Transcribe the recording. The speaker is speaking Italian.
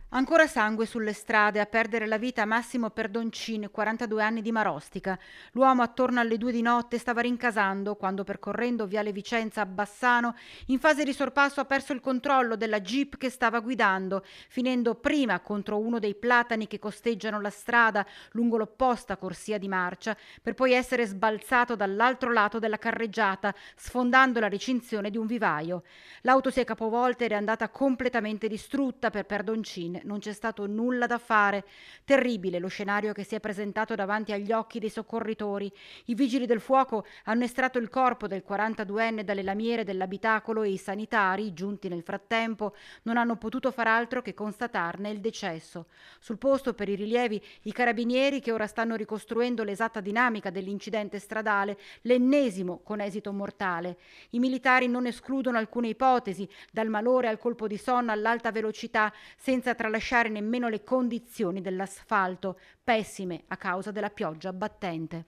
Ancora sangue sulle strade, a perdere la vita Massimo Perdoncin, 42 anni di Marostica. L'uomo attorno alle 2 di notte stava rincasando quando percorrendo Viale Vicenza a Bassano, in fase di sorpasso ha perso il controllo della Jeep che stava guidando, finendo prima contro uno dei platani che costeggiano la strada lungo l'opposta corsia di marcia, per poi essere sbalzato dall'altro lato della carreggiata, sfondando la recinzione di un vivaio. L'auto si è capovolta ed è andata completamente distrutta. Per Perdoncin non c'è stato nulla da fare. Terribile lo scenario che si è presentato davanti agli occhi dei soccorritori. I vigili del fuoco hanno estratto il corpo del 42enne dalle lamiere dell'abitacolo e i sanitari, giunti nel frattempo, non hanno potuto far altro che constatarne il decesso. Sul posto, per i rilievi, i carabinieri che ora stanno ricostruendo l'esatta dinamica dell'incidente stradale, l'ennesimo con esito mortale. I militari non escludono alcune ipotesi, dal malore al colpo di sonno all'alta velocità, senza tralasciare nemmeno le condizioni dell'asfalto, pessime a causa della pioggia battente.